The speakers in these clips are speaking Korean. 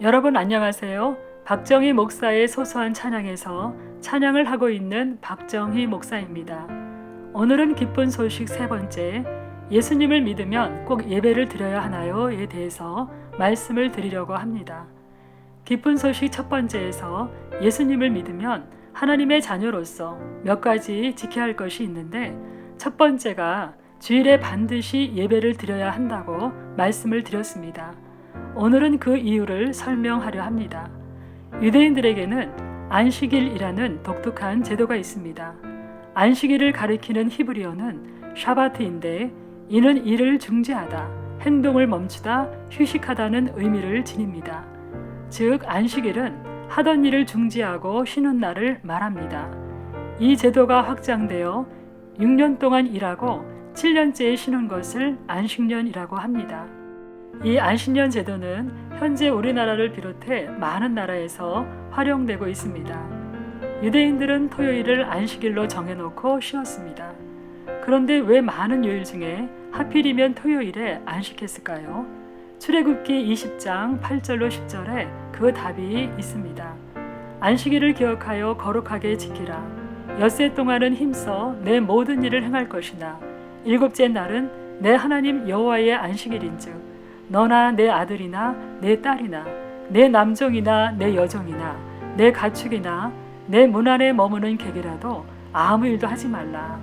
여러분 안녕하세요. 박정희 목사의 소소한 찬양에서 찬양을 하고 있는 박정희 목사입니다. 오늘은 기쁜 소식 세 번째, 예수님을 믿으면 꼭 예배를 드려야 하나요?에 대해서 말씀을 드리려고 합니다. 기쁜 소식 첫 번째에서 예수님을 믿으면 하나님의 자녀로서 몇 가지 지켜야 할 것이 있는데, 첫 번째가 주일에 반드시 예배를 드려야 한다고 말씀을 드렸습니다. 오늘은 그 이유를 설명하려 합니다. 유대인들에게는 안식일이라는 독특한 제도가 있습니다. 안식일을 가리키는 히브리어는 샤바트인데, 이는 일을 중지하다, 행동을 멈추다, 휴식하다는 의미를 지닙니다. 즉 안식일은 하던 일을 중지하고 쉬는 날을 말합니다. 이 제도가 확장되어 6년 동안 일하고 7년째에 쉬는 것을 안식년이라고 합니다. 이 안식년 제도는 현재 우리나라를 비롯해 많은 나라에서 활용되고 있습니다. 유대인들은 토요일을 안식일로 정해놓고 쉬었습니다. 그런데 왜 많은 요일 중에 하필이면 토요일에 안식했을까요? 출애굽기 20장 8절로 10절에 그 답이 있습니다. 안식일을 기억하여 거룩하게 지키라. 엿새 동안은 힘써 내 모든 일을 행할 것이나 일곱째 날은 내 하나님 여호와의 안식일인즉 너나 내 아들이나 내 딸이나 내 남종이나 내 여종이나 내 가축이나 내 문 안에 머무는 객이라도 아무 일도 하지 말라.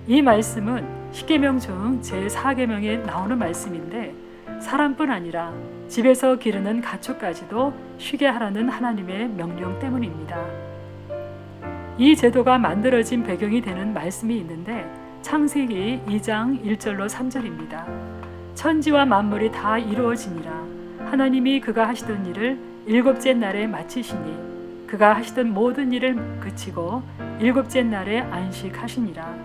이 말씀은 십계명 중 제4계명에 나오는 말씀인데, 사람뿐 아니라 집에서 기르는 가축까지도 쉬게 하라는 하나님의 명령 때문입니다. 이 제도가 만들어진 배경이 되는 말씀이 있는데, 창세기 2장 1절로 3절입니다. 천지와 만물이 다 이루어지니라. 하나님이 그가 하시던 일을 일곱째 날에 마치시니 그가 하시던 모든 일을 그치고 일곱째 날에 안식하시니라.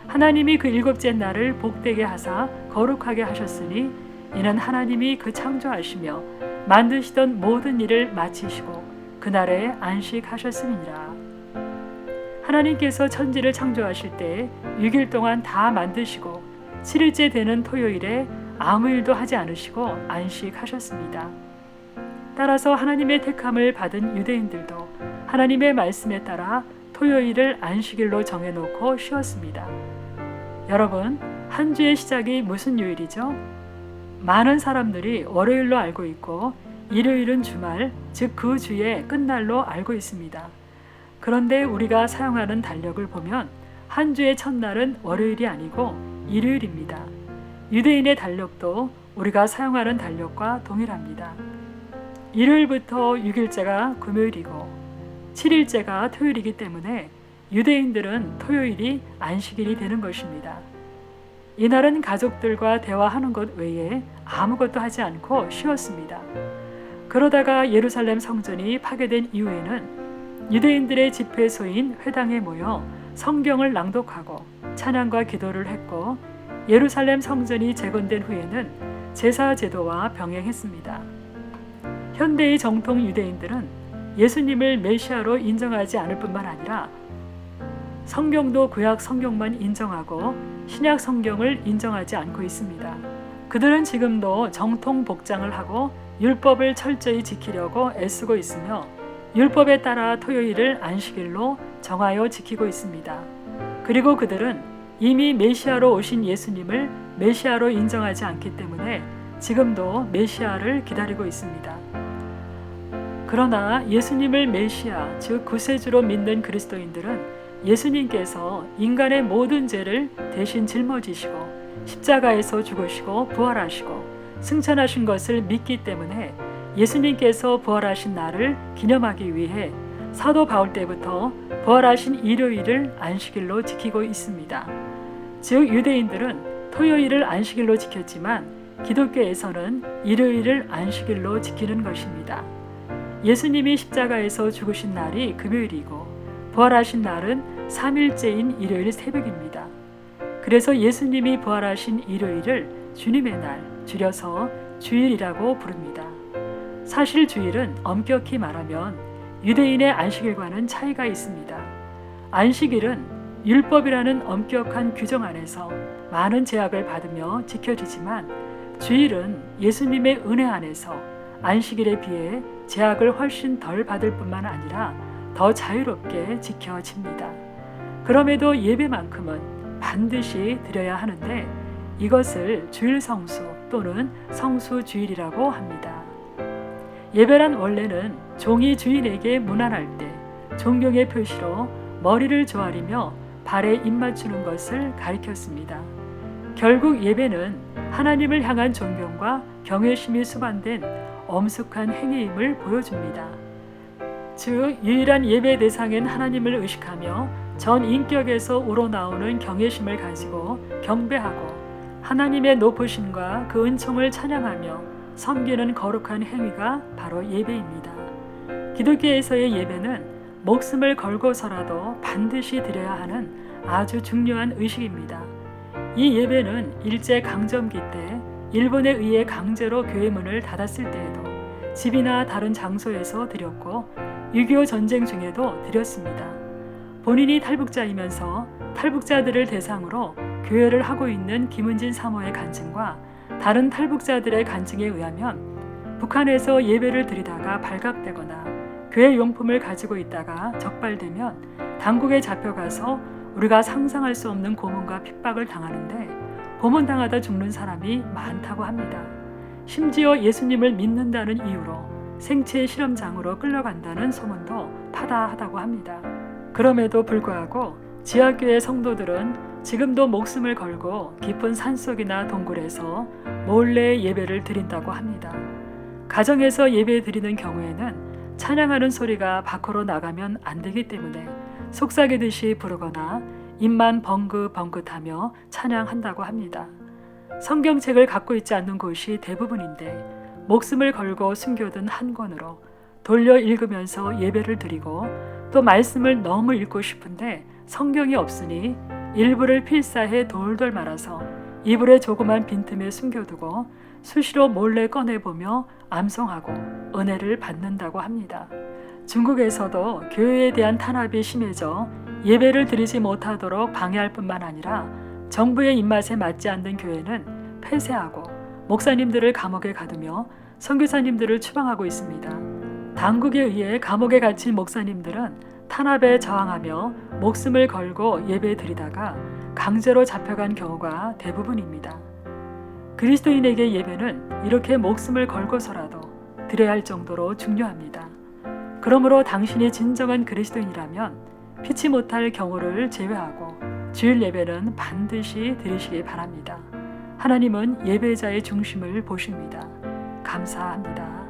하나님이 그 일곱째 날을 복되게 하사 거룩하게 하셨으니 이는 하나님이 그 창조하시며 만드시던 모든 일을 마치시고 그날에 안식하셨음이니라. 하나님께서 천지를 창조하실 때 6일 동안 다 만드시고 7일째 되는 토요일에 아무 일도 하지 않으시고 안식하셨습니다. 따라서 하나님의 택함을 받은 유대인들도 하나님의 말씀에 따라 토요일을 안식일로 정해놓고 쉬었습니다. 여러분, 한 주의 시작이 무슨 요일이죠? 많은 사람들이 월요일로 알고 있고 일요일은 주말, 즉 그 주의 끝날로 알고 있습니다. 그런데 우리가 사용하는 달력을 보면 한 주의 첫날은 월요일이 아니고 일요일입니다. 유대인의 달력도 우리가 사용하는 달력과 동일합니다. 일요일부터 6일째가 금요일이고 7일째가 토요일이기 때문에 유대인들은 토요일이 안식일이 되는 것입니다. 이날은 가족들과 대화하는 것 외에 아무것도 하지 않고 쉬었습니다. 그러다가 예루살렘 성전이 파괴된 이후에는 유대인들의 집회소인 회당에 모여 성경을 낭독하고 찬양과 기도를 했고, 예루살렘 성전이 재건된 후에는 제사 제도와 병행했습니다. 현대의 정통 유대인들은 예수님을 메시아로 인정하지 않을 뿐만 아니라 성경도 구약 성경만 인정하고 신약 성경을 인정하지 않고 있습니다. 그들은 지금도 정통 복장을 하고 율법을 철저히 지키려고 애쓰고 있으며 율법에 따라 토요일을 안식일로 정하여 지키고 있습니다. 그리고 그들은 이미 메시아로 오신 예수님을 메시아로 인정하지 않기 때문에 지금도 메시아를 기다리고 있습니다. 그러나 예수님을 메시아, 즉 구세주로 믿는 그리스도인들은 예수님께서 인간의 모든 죄를 대신 짊어지시고 십자가에서 죽으시고 부활하시고 승천하신 것을 믿기 때문에 예수님께서 부활하신 날을 기념하기 위해 사도 바울 때부터 부활하신 일요일을 안식일로 지키고 있습니다. 즉 유대인들은 토요일을 안식일로 지켰지만 기독교에서는 일요일을 안식일로 지키는 것입니다. 예수님이 십자가에서 죽으신 날이 금요일이고 부활하신 날은 3일째인 일요일 새벽입니다. 그래서 예수님이 부활하신 일요일을 주님의 날, 줄여서 주일이라고 부릅니다. 사실 주일은 엄격히 말하면 유대인의 안식일과는 차이가 있습니다. 안식일은 율법이라는 엄격한 규정 안에서 많은 제약을 받으며 지켜지지만, 주일은 예수님의 은혜 안에서 안식일에 비해 제약을 훨씬 덜 받을 뿐만 아니라 더 자유롭게 지켜집니다. 그럼에도 예배만큼은 반드시 드려야 하는데 이것을 주일 성수 또는 성수주일이라고 합니다. 예배란 원래는 종이 주인에게 문안할 때 존경의 표시로 머리를 조아리며 발에 입맞추는 것을 가리켰습니다. 결국 예배는 하나님을 향한 존경과 경외심이 수반된 엄숙한 행위임을 보여줍니다. 즉 유일한 예배 대상인 하나님을 의식하며 전 인격에서 우러나오는 경외심을 가지고 경배하고 하나님의 높으심과 그 은총을 찬양하며 섬기는 거룩한 행위가 바로 예배입니다. 기독교에서의 예배는 목숨을 걸고서라도 반드시 드려야 하는 아주 중요한 의식입니다. 이 예배는 일제강점기 때 일본에 의해 강제로 교회 문을 닫았을 때에도 집이나 다른 장소에서 드렸고 6.25 전쟁 중에도 드렸습니다. 본인이 탈북자이면서 탈북자들을 대상으로 교회를 하고 있는 김은진 사모의 간증과 다른 탈북자들의 간증에 의하면 북한에서 예배를 드리다가 발각되거나 교회 용품을 가지고 있다가 적발되면 당국에 잡혀가서 우리가 상상할 수 없는 고문과 핍박을 당하는데 고문당하다 죽는 사람이 많다고 합니다. 심지어 예수님을 믿는다는 이유로 생체 실험장으로 끌려간다는 소문도 파다하다고 합니다. 그럼에도 불구하고 지하교회 성도들은 지금도 목숨을 걸고 깊은 산속이나 동굴에서 몰래 예배를 드린다고 합니다. 가정에서 예배 드리는 경우에는 찬양하는 소리가 밖으로 나가면 안 되기 때문에 속삭이듯이 부르거나 입만 벙긋벙긋하며 찬양한다고 합니다. 성경책을 갖고 있지 않는 곳이 대부분인데 목숨을 걸고 숨겨둔 한 권으로 돌려 읽으면서 예배를 드리고 또 말씀을 너무 읽고 싶은데 성경이 없으니 일부를 필사해 돌돌 말아서 이불의 조그만 빈틈에 숨겨두고 수시로 몰래 꺼내보며 암송하고 은혜를 받는다고 합니다. 중국에서도 교회에 대한 탄압이 심해져 예배를 드리지 못하도록 방해할 뿐만 아니라 정부의 입맛에 맞지 않는 교회는 폐쇄하고 목사님들을 감옥에 가두며 선교사님들을 추방하고 있습니다. 당국에 의해 감옥에 갇힌 목사님들은 탄압에 저항하며 목숨을 걸고 예배 드리다가 강제로 잡혀간 경우가 대부분입니다. 그리스도인에게 예배는 이렇게 목숨을 걸고서라도 드려야 할 정도로 중요합니다. 그러므로 당신이 진정한 그리스도인이라면 피치 못할 경우를 제외하고 주일 예배는 반드시 드리시기 바랍니다. 하나님은 예배자의 중심을 보십니다. 감사합니다.